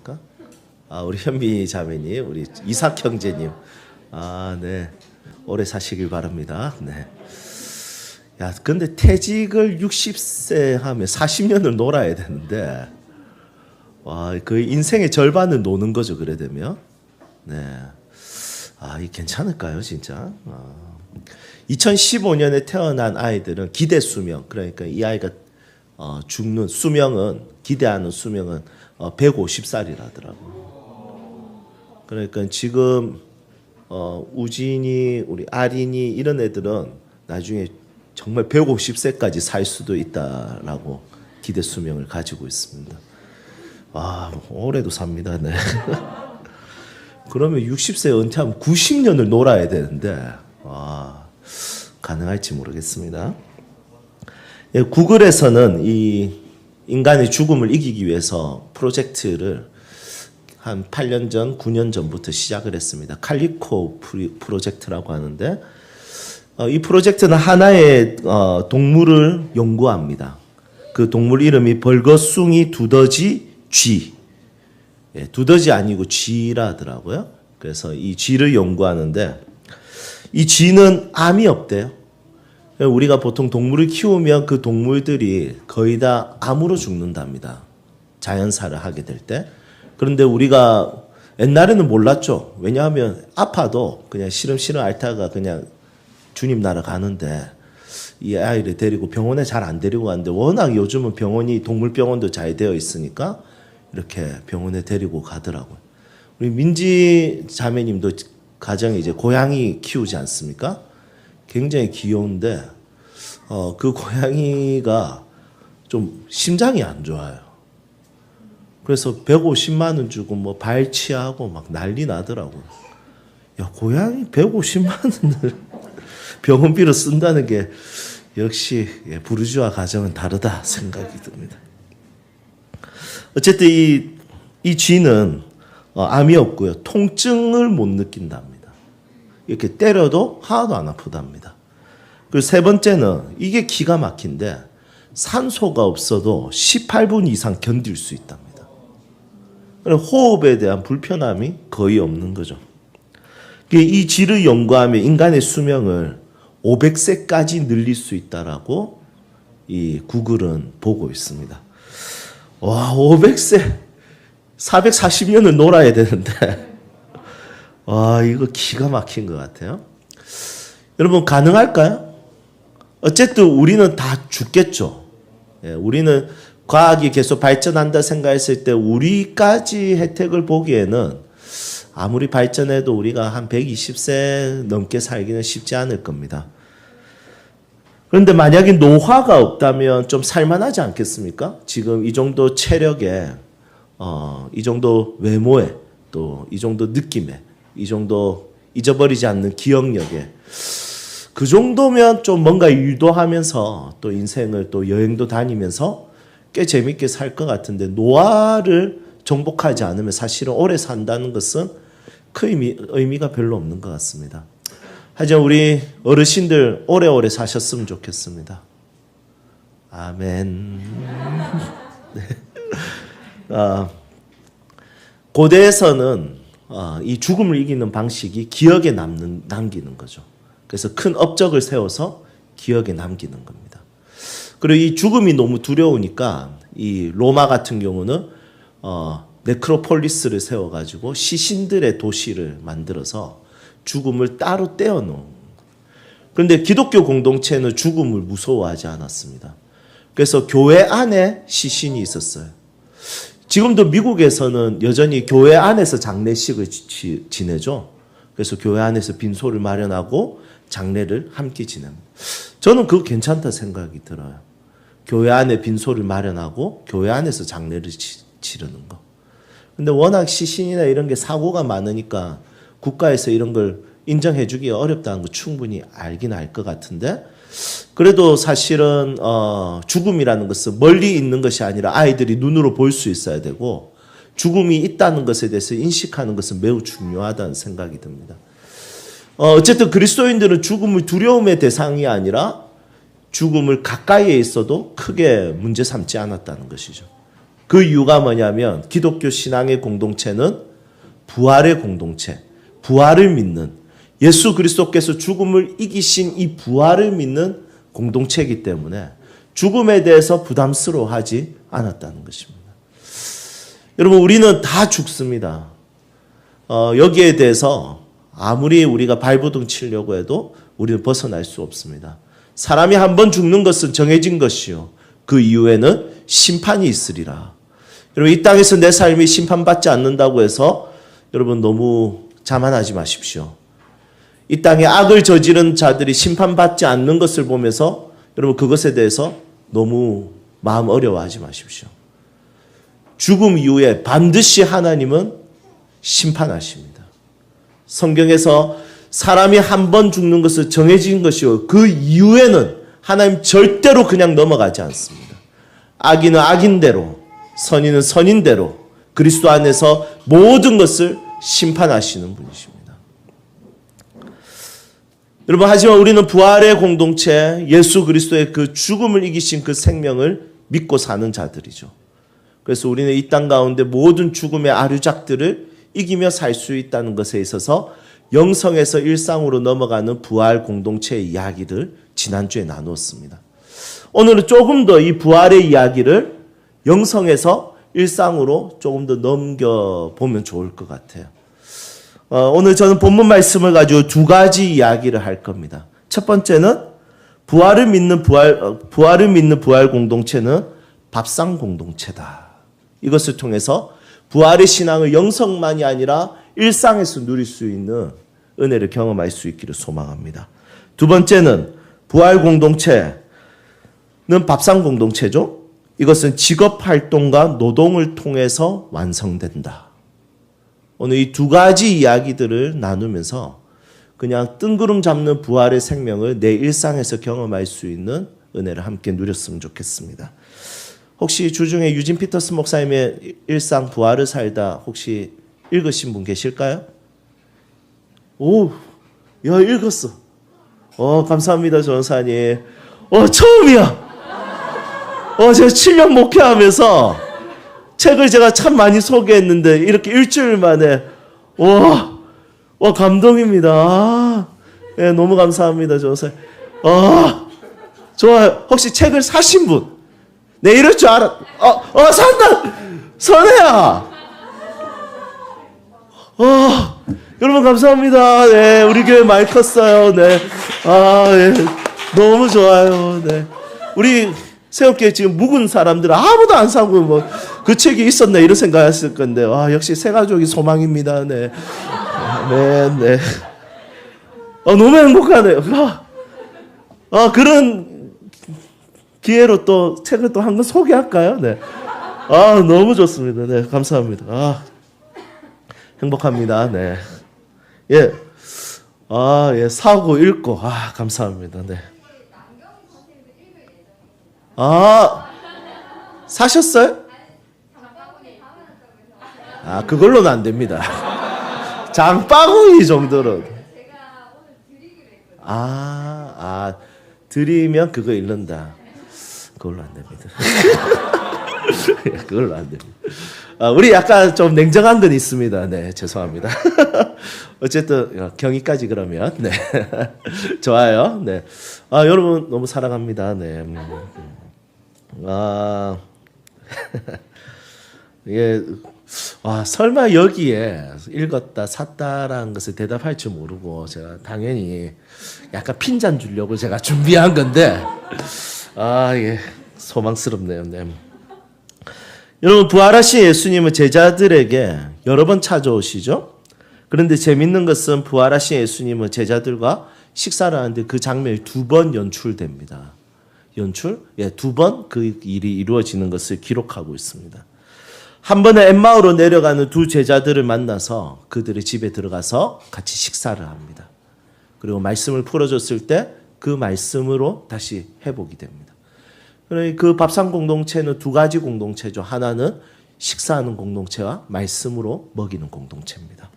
계십니까? 우리 현미 자매님, 우리 이삭 형제님. 네. 오래 사시길 바랍니다. 네. 야, 근데 퇴직을 60세 하면 40년을 놀아야 되는데, 거의 인생의 절반을 노는 거죠, 그래 되면. 네. 이 괜찮을까요, 진짜? 2015년에 태어난 아이들은 기대 수명, 그러니까 이 아이가 죽는 수명은, 기대하는 수명은 150살이라더라고요. 그러니까 지금 우진이, 우리 아린이 이런 애들은 나중에 정말 150세까지 살 수도 있다라고 기대 수명을 가지고 있습니다. 올해도 삽니다. 네. 그러면 60세 은퇴하면 90년을 놀아야 되는데 가능할지 모르겠습니다. 구글에서는 이 인간의 죽음을 이기기 위해서 프로젝트를 한 8년 전, 9년 전부터 시작을 했습니다. 칼리코 프로젝트라고 하는데 이 프로젝트는 하나의 동물을 연구합니다. 그 동물 이름이 벌거숭이 두더지 쥐. 두더지 아니고 쥐라더라고요. 그래서 이 쥐를 연구하는데 이 쥐는 암이 없대요. 우리가 보통 동물을 키우면 그 동물들이 거의 다 암으로 죽는답니다. 자연사를 하게 될 때. 그런데 우리가 옛날에는 몰랐죠. 왜냐하면 아파도 그냥 시름시름 앓다가 그냥 주님 나라 가는데 이 아이를 데리고 병원에 잘 안 데리고 가는데 워낙 요즘은 병원이 동물병원도 잘 되어 있으니까 이렇게 병원에 데리고 가더라고요. 우리 민지 자매님도 가정에 이제 고양이 키우지 않습니까? 굉장히 귀여운데 그 고양이가 좀 심장이 안 좋아요. 그래서 150만 원 주고 뭐 발치하고 막 난리 나더라고요. 야, 고양이 150만 원을 병원비로 쓴다는 게 역시 부르주아 가정은 다르다 생각이 듭니다. 어쨌든 이 쥐는 암이 없고요. 통증을 못 느낀답니다. 이렇게 때려도 하나도 안 아프답니다. 그리고 세 번째는 이게 기가 막힌데 산소가 없어도 18분 이상 견딜 수 있답니다. 호흡에 대한 불편함이 거의 없는 거죠. 이 쥐를 연구하면 인간의 수명을 500세까지 늘릴 수 있다라고 이 구글은 보고 있습니다. 500세, 440년을 놀아야 되는데, 이거 기가 막힌 것 같아요. 여러분, 가능할까요? 어쨌든 우리는 다 죽겠죠. 우리는 과학이 계속 발전한다 생각했을 때 우리까지 혜택을 보기에는 아무리 발전해도 우리가 한 120세 넘게 살기는 쉽지 않을 겁니다. 그런데 만약에 노화가 없다면 좀 살만하지 않겠습니까? 지금 이 정도 체력에, 이 정도 외모에, 또 이 정도 느낌에, 이 정도 잊어버리지 않는 기억력에, 그 정도면 좀 뭔가 유도하면서 또 인생을 또 여행도 다니면서 꽤 재밌게 살 것 같은데 노화를 정복하지 않으면 사실은 오래 산다는 것은 큰 의미가 별로 없는 것 같습니다. 하지만 우리 어르신들 오래오래 사셨으면 좋겠습니다. 아멘. 네. 고대에서는 이 죽음을 이기는 방식이 기억에 남기는 거죠. 그래서 큰 업적을 세워서 기억에 남기는 겁니다. 그리고 이 죽음이 너무 두려우니까 이 로마 같은 경우는 네크로폴리스를 세워가지고 시신들의 도시를 만들어서 죽음을 따로 떼어놓은. 그런데 기독교 공동체는 죽음을 무서워하지 않았습니다. 그래서 교회 안에 시신이 있었어요. 지금도 미국에서는 여전히 교회 안에서 장례식을 지내죠. 그래서 교회 안에서 빈소를 마련하고 장례를 함께 지냅니다. 저는 그거 괜찮다 생각이 들어요. 교회 안에 빈소를 마련하고 교회 안에서 장례를 치르는 거. 근데 워낙 시신이나 이런 게 사고가 많으니까 국가에서 이런 걸 인정해 주기가 어렵다는 거 충분히 알긴 알 것 같은데 그래도 사실은 죽음이라는 것은 멀리 있는 것이 아니라 아이들이 눈으로 볼 수 있어야 되고 죽음이 있다는 것에 대해서 인식하는 것은 매우 중요하다는 생각이 듭니다. 어쨌든 그리스도인들은 죽음을 두려움의 대상이 아니라 죽음을 가까이에 있어도 크게 문제 삼지 않았다는 것이죠. 그 이유가 뭐냐면 기독교 신앙의 공동체는 부활의 공동체, 부활을 믿는 예수 그리스도께서 죽음을 이기신 이 부활을 믿는 공동체이기 때문에 죽음에 대해서 부담스러워하지 않았다는 것입니다. 여러분, 우리는 다 죽습니다. 여기에 대해서 아무리 우리가 발버둥 치려고 해도 우리는 벗어날 수 없습니다. 사람이 한 번 죽는 것은 정해진 것이요, 그 이후에는 심판이 있으리라. 여러분, 이 땅에서 내 삶이 심판받지 않는다고 해서 여러분 너무 자만하지 마십시오. 이 땅에 악을 저지른 자들이 심판받지 않는 것을 보면서 여러분 그것에 대해서 너무 마음 어려워하지 마십시오. 죽음 이후에 반드시 하나님은 심판하십니다. 성경에서 사람이 한 번 죽는 것은 정해진 것이요, 그 이후에는 하나님 절대로 그냥 넘어가지 않습니다. 악인은 악인대로, 선인은 선인대로 그리스도 안에서 모든 것을 심판하시는 분이십니다. 여러분, 하지만 우리는 부활의 공동체, 예수 그리스도의 그 죽음을 이기신 그 생명을 믿고 사는 자들이죠. 그래서 우리는 이 땅 가운데 모든 죽음의 아류작들을 이기며 살 수 있다는 것에 있어서 영성에서 일상으로 넘어가는 부활 공동체의 이야기를 지난주에 나누었습니다. 오늘은 조금 더 이 부활의 이야기를 영성에서 일상으로 조금 더 넘겨보면 좋을 것 같아요. 오늘 저는 본문 말씀을 가지고 두 가지 이야기를 할 겁니다. 첫 번째는 부활을 믿는 부활 공동체는 밥상 공동체다. 이것을 통해서 부활의 신앙을 영성만이 아니라 일상에서 누릴 수 있는 은혜를 경험할 수 있기를 소망합니다. 두 번째는 부활 공동체는 밥상 공동체죠. 이것은 직업 활동과 노동을 통해서 완성된다. 오늘 이 두 가지 이야기들을 나누면서 그냥 뜬구름 잡는 부활의 생명을 내 일상에서 경험할 수 있는 은혜를 함께 누렸으면 좋겠습니다. 혹시 주중에 유진 피터스 목사님의 일상 부활을 살다 혹시 읽으신 분 계실까요? 오, 야, 읽었어. 감사합니다, 전사님. 처음이야. 제가 7년 목회하면서 책을 제가 참 많이 소개했는데 이렇게 일주일 만에 와 감동입니다. 네, 너무 감사합니다, 전사님. 좋아요. 혹시 책을 사신 분? 네, 이럴 줄 알아. 산다. 선혜야. 여러분 감사합니다. 네, 우리 교회 많이 컸어요. 네. 네. 너무 좋아요. 네. 우리 새롭게 지금 묵은 사람들 아무도 안 사고 그 책이 있었네 이런 생각했을 건데, 역시 새가족이 소망입니다. 네. 네. 너무 행복하네요. 그런 기회로 또 책을 또 한 권 소개할까요? 네. 너무 좋습니다. 네, 감사합니다. 행복합니다. 네. 예. 예, 사고 읽고, 감사합니다. 네. 사셨어요? 그걸로는 안 됩니다. 장바구니 정도로. 드리면 그거 잃는다. 그걸로 안 됩니다. 그걸로 안 됩니다. 우리 약간 좀 냉정한 건 있습니다. 네, 죄송합니다. 어쨌든 경위까지 그러면 네. 좋아요. 네. 여러분 너무 사랑합니다. 네. 예. 설마 여기에 읽었다 샀다라는 것을 대답할 줄 모르고 제가 당연히 약간 핀잔 주려고 제가 준비한 건데 예. 소망스럽네요. 네. 여러분, 부활하신 예수님은 제자들에게 여러 번 찾아오시죠. 그런데 재밌는 것은 부활하신 예수님은 제자들과 식사를 하는데 그 장면이 2번 연출됩니다. 연출? 예, 2번 그 일이 이루어지는 것을 기록하고 있습니다. 한 번은 엠마오로 내려가는 두 제자들을 만나서 그들의 집에 들어가서 같이 식사를 합니다. 그리고 말씀을 풀어줬을 때 그 말씀으로 다시 회복이 됩니다. 그 밥상 공동체는 두 가지 공동체죠. 하나는 식사하는 공동체와 말씀으로 먹이는 공동체입니다.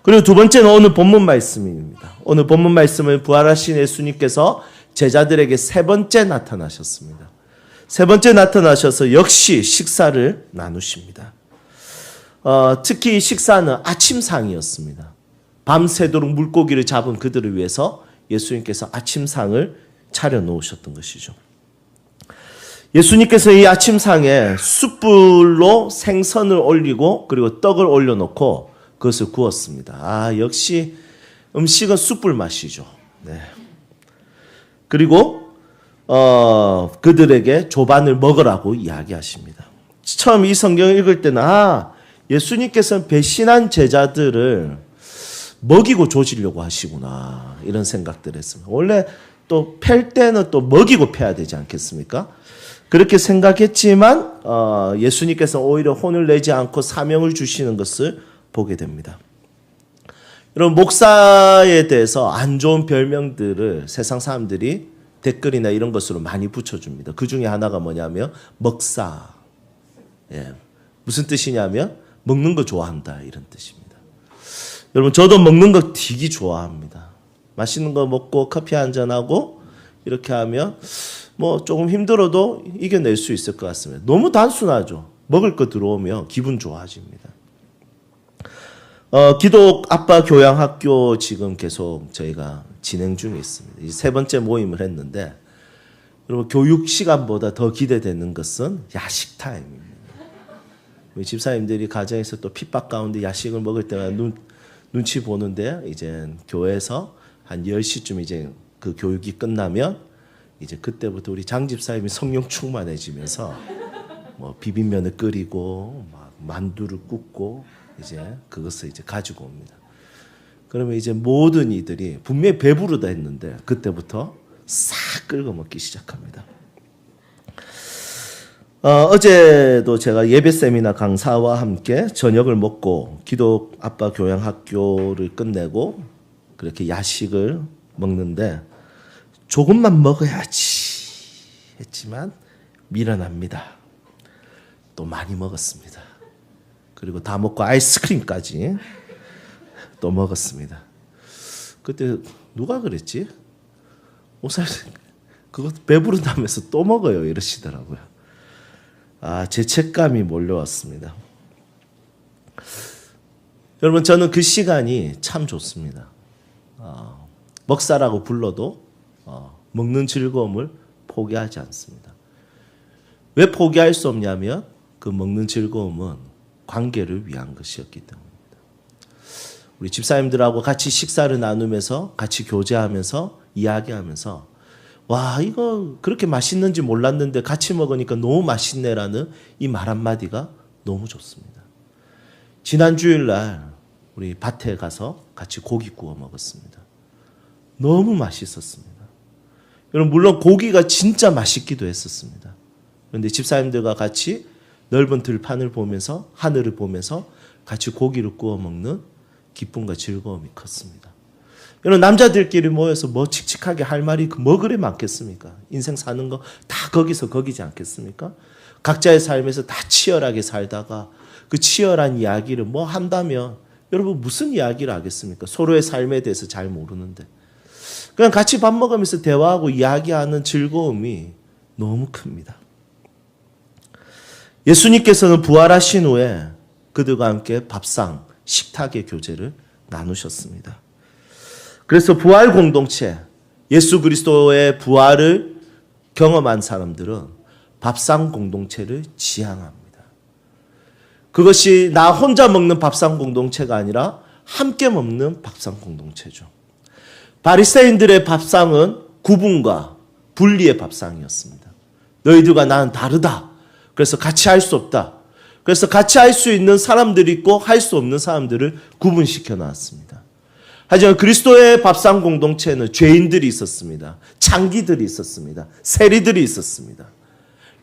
그리고 두 번째는 오늘 본문 말씀입니다. 오늘 본문 말씀은 부활하신 예수님께서 제자들에게 3번째 나타나셨습니다. 세 번째 나타나셔서 역시 식사를 나누십니다. 특히 식사는 아침상이었습니다. 밤새도록 물고기를 잡은 그들을 위해서 예수님께서 아침상을 차려 놓으셨던 것이죠. 예수님께서 이 아침상에 숯불로 생선을 올리고 그리고 떡을 올려놓고 그것을 구웠습니다. 역시 음식은 숯불 맛이죠. 네. 그리고 그들에게 조반을 먹으라고 이야기하십니다. 처음 이 성경을 읽을 때는 예수님께서는 배신한 제자들을 먹이고 조지려고 하시구나 이런 생각들을 했습니다. 원래 또 팰 때는 또 먹이고 패야 되지 않겠습니까? 그렇게 생각했지만 예수님께서 오히려 혼을 내지 않고 사명을 주시는 것을 보게 됩니다. 여러분, 목사에 대해서 안 좋은 별명들을 세상 사람들이 댓글이나 이런 것으로 많이 붙여줍니다. 그 중에 하나가 뭐냐면 먹사. 예. 무슨 뜻이냐면 먹는 거 좋아한다 이런 뜻입니다. 여러분, 저도 먹는 거 되게 좋아합니다. 맛있는 거 먹고 커피 한잔하고 이렇게 하면 뭐 조금 힘들어도 이겨낼 수 있을 것 같습니다. 너무 단순하죠. 먹을 거 들어오면 기분 좋아집니다. 기독 아빠 교양학교 지금 계속 저희가 진행 중에 있습니다. 이제 세 번째 모임을 했는데 여러분, 교육 시간보다 더 기대되는 것은 야식 타임입니다. 우리 집사님들이 가정에서 또 핍박 가운데 야식을 먹을 때마다 눈치 보는데 이제 교회에서 한 10시쯤 이제 그 교육이 끝나면 이제 그때부터 우리 장 집사님이 성령 충만해지면서 뭐 비빔면을 끓이고 막 만두를 굽고 이제 그것을 이제 가지고 옵니다. 그러면 이제 모든 이들이 분명히 배부르다 했는데 그때부터 싹 긁어 먹기 시작합니다. 어제도 제가 예배 세미나 강사와 함께 저녁을 먹고 기독 아빠 교양학교를 끝내고 그렇게 야식을 먹는데 조금만 먹어야지 했지만 미련합니다. 또 많이 먹었습니다. 그리고 다 먹고 아이스크림까지 또 먹었습니다. 그때 누가 그랬지? 목사님 그거 배부른다면서 또 먹어요 이러시더라고요. 죄책감이 몰려왔습니다. 여러분, 저는 그 시간이 참 좋습니다. 먹사라고 불러도 먹는 즐거움을 포기하지 않습니다. 왜 포기할 수 없냐면 그 먹는 즐거움은 관계를 위한 것이었기 때문입니다. 우리 집사님들하고 같이 식사를 나누면서 같이 교제하면서 이야기하면서 와, 이거 그렇게 맛있는지 몰랐는데 같이 먹으니까 너무 맛있네라는 이 말 한마디가 너무 좋습니다. 지난 주일날 우리 밭에 가서 같이 고기 구워 먹었습니다. 너무 맛있었습니다. 여러분, 물론 고기가 진짜 맛있기도 했었습니다. 그런데 집사님들과 같이 넓은 들판을 보면서 하늘을 보면서 같이 고기를 구워 먹는 기쁨과 즐거움이 컸습니다. 여러분, 남자들끼리 모여서 뭐 칙칙하게 할 말이 뭐 그래 많겠습니까? 인생 사는 거 다 거기서 거기지 않겠습니까? 각자의 삶에서 다 치열하게 살다가 그 치열한 이야기를 뭐 한다면 여러분 무슨 이야기를 하겠습니까? 서로의 삶에 대해서 잘 모르는데. 그냥 같이 밥 먹으면서 대화하고 이야기하는 즐거움이 너무 큽니다. 예수님께서는 부활하신 후에 그들과 함께 밥상, 식탁의 교제를 나누셨습니다. 그래서 부활 공동체, 예수 그리스도의 부활을 경험한 사람들은 밥상 공동체를 지향합니다. 그것이 나 혼자 먹는 밥상 공동체가 아니라 함께 먹는 밥상 공동체죠. 바리새인들의 밥상은 구분과 분리의 밥상이었습니다. 너희들과 나는 다르다. 그래서 같이 할 수 없다. 그래서 같이 할 수 있는 사람들이 있고 할 수 없는 사람들을 구분시켜 놨습니다. 하지만 그리스도의 밥상 공동체는 죄인들이 있었습니다. 창기들이 있었습니다. 세리들이 있었습니다.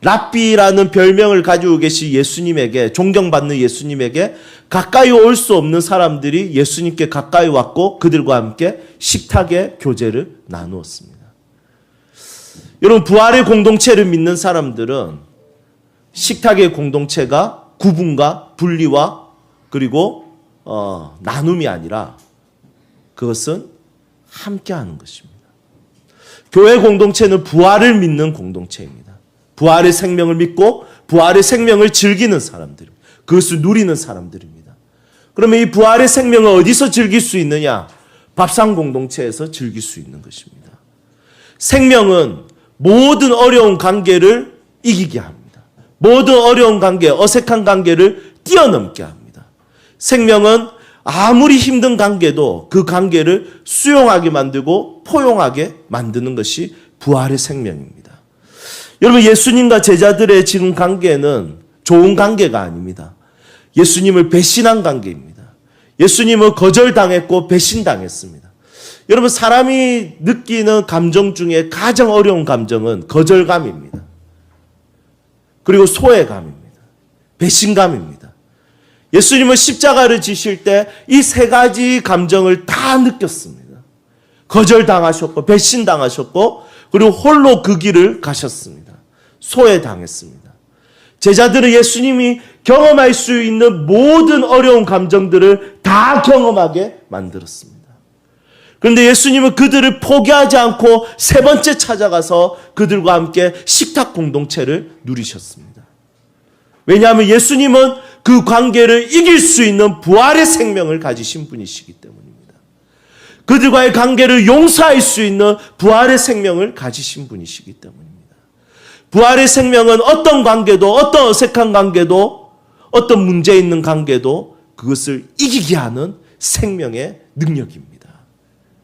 랍비라는 별명을 가지고 계신 예수님에게, 존경받는 예수님에게 가까이 올 수 없는 사람들이 예수님께 가까이 왔고 그들과 함께 식탁의 교제를 나누었습니다. 여러분, 부활의 공동체를 믿는 사람들은 식탁의 공동체가 구분과 분리와 그리고 나눔이 아니라 그것은 함께하는 것입니다. 교회 공동체는 부활을 믿는 공동체입니다. 부활의 생명을 믿고 부활의 생명을 즐기는 사람들, 그것을 누리는 사람들입니다. 그러면 이 부활의 생명을 어디서 즐길 수 있느냐? 밥상 공동체에서 즐길 수 있는 것입니다. 생명은 모든 어려운 관계를 이기게 합니다. 모든 어려운 관계, 어색한 관계를 뛰어넘게 합니다. 생명은 아무리 힘든 관계도 그 관계를 수용하게 만들고 포용하게 만드는 것이 부활의 생명입니다. 여러분, 예수님과 제자들의 지금 관계는 좋은 관계가 아닙니다. 예수님을 배신한 관계입니다. 예수님을 거절당했고 배신당했습니다. 여러분, 사람이 느끼는 감정 중에 가장 어려운 감정은 거절감입니다. 그리고 소외감입니다. 배신감입니다. 예수님은 십자가를 지실 때 이 세 가지 감정을 다 느꼈습니다. 거절당하셨고 배신당하셨고 그리고 홀로 그 길을 가셨습니다. 소외당했습니다. 제자들은 예수님이 경험할 수 있는 모든 어려운 감정들을 다 경험하게 만들었습니다. 그런데 예수님은 그들을 포기하지 않고 세 번째 찾아가서 그들과 함께 식탁 공동체를 누리셨습니다. 왜냐하면 예수님은 그 관계를 이길 수 있는 부활의 생명을 가지신 분이시기 때문입니다. 그들과의 관계를 용서할 수 있는 부활의 생명을 가지신 분이시기 때문입니다. 부활의 생명은 어떤 관계도, 어떤 어색한 관계도, 어떤 문제 있는 관계도 그것을 이기게 하는 생명의 능력입니다.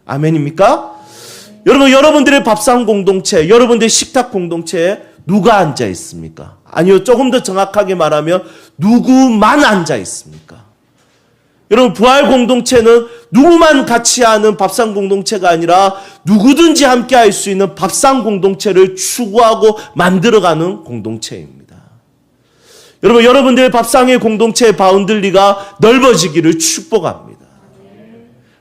아멘입니까? 여러분, 여러분들의 밥상 공동체, 여러분들의 식탁 공동체에 누가 앉아 있습니까? 아니요, 조금 더 정확하게 말하면 누구만 앉아 있습니까? 여러분, 부활 공동체는 누구만 같이 하는 밥상 공동체가 아니라 누구든지 함께 할 수 있는 밥상 공동체를 추구하고 만들어가는 공동체입니다. 여러분, 여러분들의 밥상의 공동체의 바운들리가 넓어지기를 축복합니다.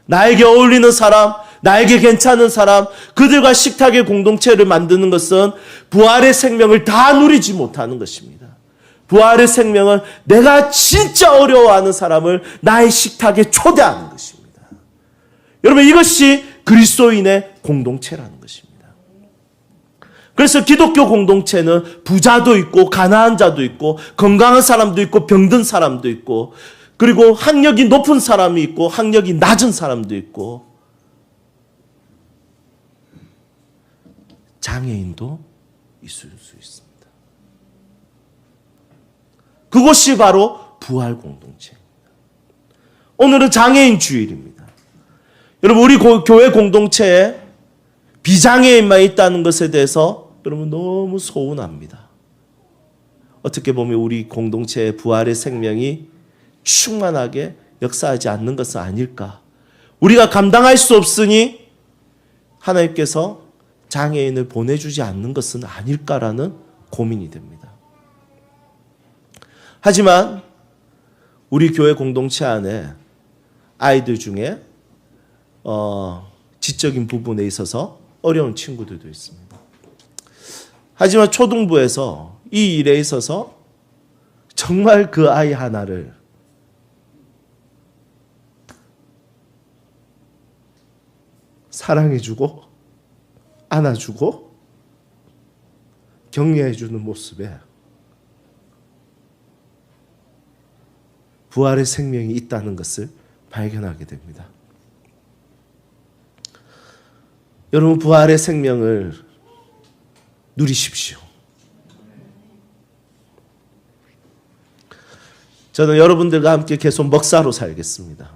나에게 어울리는 사람, 나에게 괜찮은 사람, 그들과 식탁의 공동체를 만드는 것은 부활의 생명을 다 누리지 못하는 것입니다. 부활의 생명은 내가 진짜 어려워하는 사람을 나의 식탁에 초대하는 것입니다. 여러분, 이것이 그리스도인의 공동체라는 것입니다. 그래서 기독교 공동체는 부자도 있고 가난한 자도 있고 건강한 사람도 있고 병든 사람도 있고 그리고 학력이 높은 사람이 있고 학력이 낮은 사람도 있고 장애인도 있을 수 있습니다. 그것이 바로 부활 공동체입니다. 오늘은 장애인 주일입니다. 여러분, 우리 교회 공동체에 비장애인만 있다는 것에 대해서 여러분 너무 서운합니다. 어떻게 보면 우리 공동체의 부활의 생명이 충만하게 역사하지 않는 것은 아닐까. 우리가 감당할 수 없으니 하나님께서 장애인을 보내주지 않는 것은 아닐까라는 고민이 됩니다. 하지만 우리 교회 공동체 안에 아이들 중에 지적인 부분에 있어서 어려운 친구들도 있습니다. 하지만 초등부에서 이 일에 있어서 정말 그 아이 하나를 사랑해주고 안아주고 격려해주는 모습에 부활의 생명이 있다는 것을 발견하게 됩니다. 여러분, 부활의 생명을 누리십시오. 저는 여러분들과 함께 계속 먹사로 살겠습니다.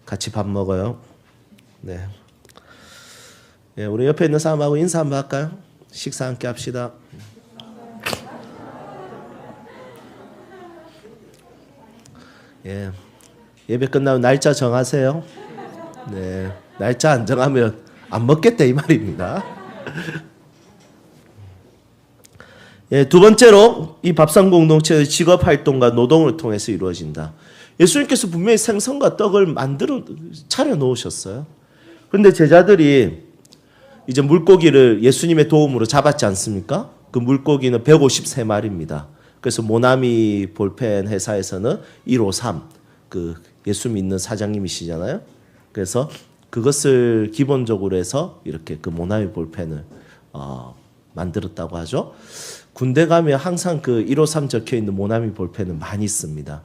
같이 밥 먹어요. 네. 예, 우리 옆에 있는 사람하고 인사 한번 할까요? 식사 함께 합시다. 예, 예배 끝나면 날짜 정하세요. 네, 날짜 안 정하면 안 먹겠다 이 말입니다. 예, 두 번째로 이 밥상 공동체의 직업 활동과 노동을 통해서 이루어진다. 예수님께서 분명히 생선과 떡을 차려 놓으셨어요. 그런데 제자들이 이제 물고기를 예수님의 도움으로 잡았지 않습니까? 그 물고기는 153마리입니다. 그래서 모나미 볼펜 회사에서는 153, 그 예수 믿는 사장님이시잖아요. 그래서 그것을 기본적으로 해서 이렇게 그 모나미 볼펜을 만들었다고 하죠. 군대 가면 항상 그 153 적혀 있는 모나미 볼펜은 많이 씁니다.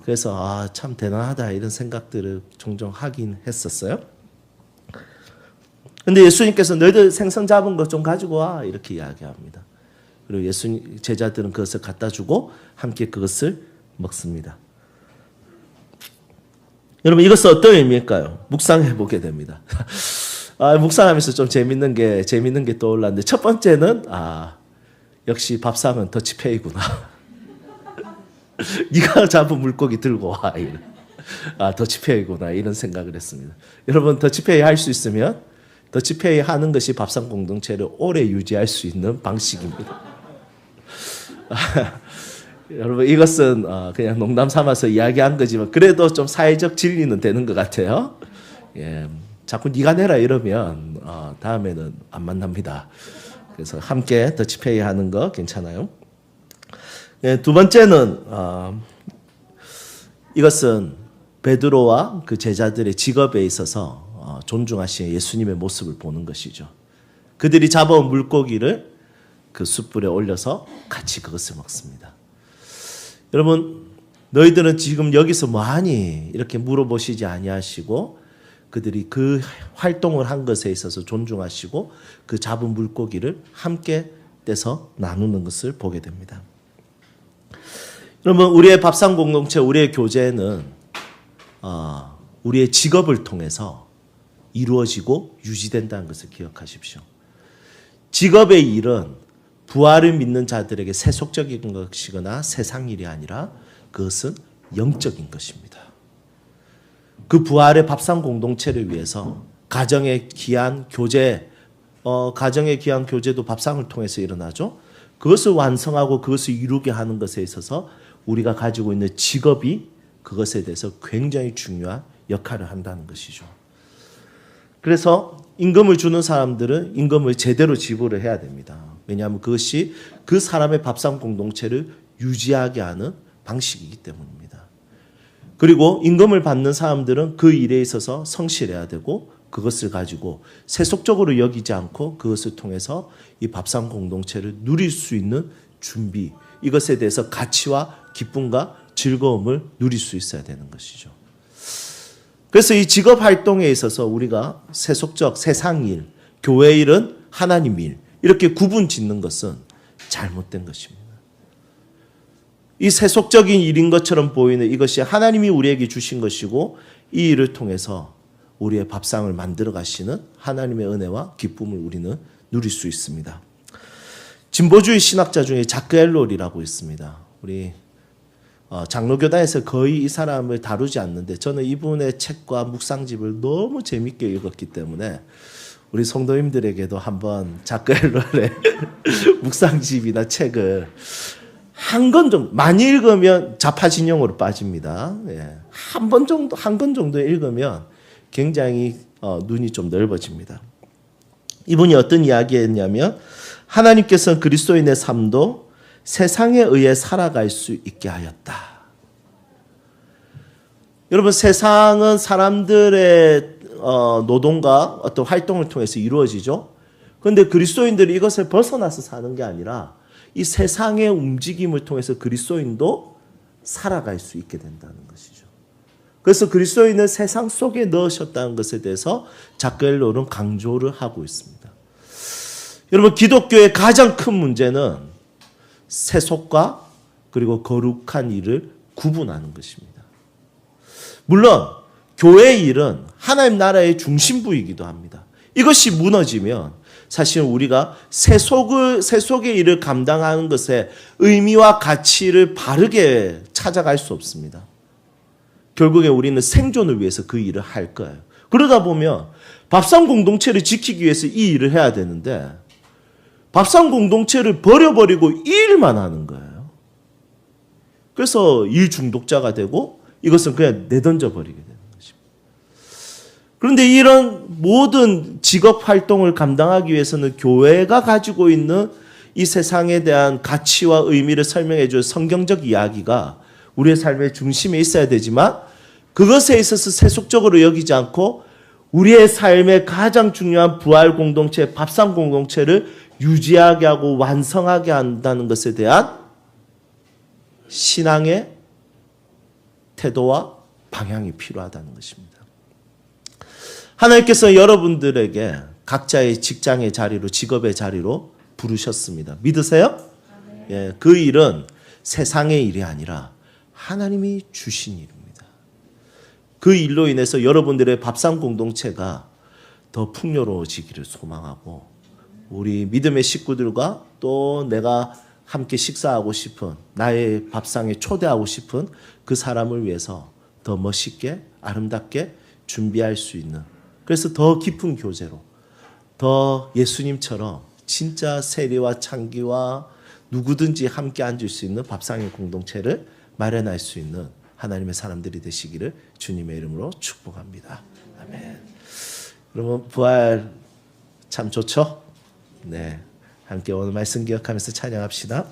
그래서 참 대단하다 이런 생각들을 종종 하긴 했었어요. 근데 예수님께서 너희들 생선 잡은 것 좀 가지고 와 이렇게 이야기합니다. 그리고 예수님 제자들은 그것을 갖다 주고 함께 그것을 먹습니다. 여러분 이것은 어떤 의미일까요? 묵상해 보게 됩니다. 묵상하면서 좀 재밌는 게 떠올랐는데 첫 번째는 역시 밥상은 더치페이구나. 네가 잡은 물고기 들고 와. 더치페이구나 이런 생각을 했습니다. 여러분 더치페이 할 수 있으면 더치페이 하는 것이 밥상 공동체를 오래 유지할 수 있는 방식입니다. 여러분 이것은 그냥 농담 삼아서 이야기한 거지만 그래도 좀 사회적 진리는 되는 것 같아요. 예, 자꾸 네가 내라 이러면 다음에는 안 만납니다. 그래서 함께 더치페이 하는 거 괜찮아요. 예, 두 번째는 이것은 베드로와 그 제자들의 직업에 있어서 존중하시는 예수님의 모습을 보는 것이죠. 그들이 잡아온 물고기를 그 숯불에 올려서 같이 그것을 먹습니다. 여러분 너희들은 지금 여기서 뭐하니 이렇게 물어보시지 아니하시고 그들이 그 활동을 한 것에 있어서 존중하시고 그 잡은 물고기를 함께 떼서 나누는 것을 보게 됩니다. 여러분 우리의 밥상 공동체, 우리의 교제는 우리의 직업을 통해서 이루어지고 유지된다는 것을 기억하십시오. 직업의 일은 부활을 믿는 자들에게 세속적인 것이거나 세상 일이 아니라 그것은 영적인 것입니다. 그 부활의 밥상 공동체를 위해서 가정의 귀한 교제도 밥상을 통해서 일어나죠. 그것을 완성하고 그것을 이루게 하는 것에 있어서 우리가 가지고 있는 직업이 그것에 대해서 굉장히 중요한 역할을 한다는 것이죠. 그래서 임금을 주는 사람들은 임금을 제대로 지불을 해야 됩니다. 왜냐하면 그것이 그 사람의 밥상 공동체를 유지하게 하는 방식이기 때문입니다. 그리고 임금을 받는 사람들은 그 일에 있어서 성실해야 되고 그것을 가지고 세속적으로 여기지 않고 그것을 통해서 이 밥상 공동체를 누릴 수 있는 준비, 이것에 대해서 가치와 기쁨과 즐거움을 누릴 수 있어야 되는 것이죠. 그래서 이 직업 활동에 있어서 우리가 세속적 세상 일, 교회 일은 하나님 일 이렇게 구분 짓는 것은 잘못된 것입니다. 이 세속적인 일인 것처럼 보이는 이것이 하나님이 우리에게 주신 것이고 이 일을 통해서 우리의 밥상을 만들어 가시는 하나님의 은혜와 기쁨을 우리는 누릴 수 있습니다. 진보주의 신학자 중에 자크 엘롤이라고 있습니다. 우리 장로교단에서 거의 이 사람을 다루지 않는데 저는 이분의 책과 묵상집을 너무 재밌게 읽었기 때문에 우리 성도님들에게도 한번 자크 엘롤의 묵상집이나 책을 한 권 정도, 많이 읽으면 자파진영으로 빠집니다. 예. 한 권 정도 읽으면 굉장히 눈이 좀 넓어집니다. 이분이 어떤 이야기했냐면 하나님께서는 그리스도인의 삶도 세상에 의해 살아갈 수 있게 하였다. 여러분 세상은 사람들의 노동과 어떤 활동을 통해서 이루어지죠. 그런데 그리스도인들이 이것을 벗어나서 사는 게 아니라 이 세상의 움직임을 통해서 그리스도인도 살아갈 수 있게 된다는 것이죠. 그래서 그리스도인을 세상 속에 넣으셨다는 것에 대해서 자크 엘롤은 강조를 하고 있습니다. 여러분 기독교의 가장 큰 문제는 세속과 그리고 거룩한 일을 구분하는 것입니다. 물론 교회 일은 하나님 나라의 중심부이기도 합니다. 이것이 무너지면 사실 우리가 세속의 일을 감당하는 것에 의미와 가치를 바르게 찾아갈 수 없습니다. 결국에 우리는 생존을 위해서 그 일을 할 거예요. 그러다 보면 밥상 공동체를 지키기 위해서 이 일을 해야 되는데 밥상 공동체를 버려버리고 이 일만 하는 거예요. 그래서 일 중독자가 되고 이것은 그냥 내던져 버리게 되는 것입니다. 그런데 이런 모든 직업 활동을 감당하기 위해서는 교회가 가지고 있는 이 세상에 대한 가치와 의미를 설명해 줄 성경적 이야기가 우리의 삶의 중심에 있어야 되지만 그것에 있어서 세속적으로 여기지 않고 우리의 삶의 가장 중요한 부활 공동체, 밥상 공동체를 유지하게 하고 완성하게 한다는 것에 대한 신앙의 태도와 방향이 필요하다는 것입니다. 하나님께서 여러분들에게 각자의 직장의 자리로, 직업의 자리로 부르셨습니다. 믿으세요? 예, 그 일은 세상의 일이 아니라 하나님이 주신 일입니다. 그 일로 인해서 여러분들의 밥상 공동체가 더 풍요로워지기를 소망하고, 우리 믿음의 식구들과 또 내가 함께 식사하고 싶은, 나의 밥상에 초대하고 싶은 그 사람을 위해서 더 멋있게 아름답게 준비할 수 있는, 그래서 더 깊은 교제로, 더 예수님처럼 진짜 세리와 창기와 누구든지 함께 앉을 수 있는 밥상의 공동체를 마련할 수 있는 하나님의 사람들이 되시기를 주님의 이름으로 축복합니다. 아멘. 여러분, 부활 참 좋죠? 네, 함께 오늘 말씀 기억하면서 찬양합시다.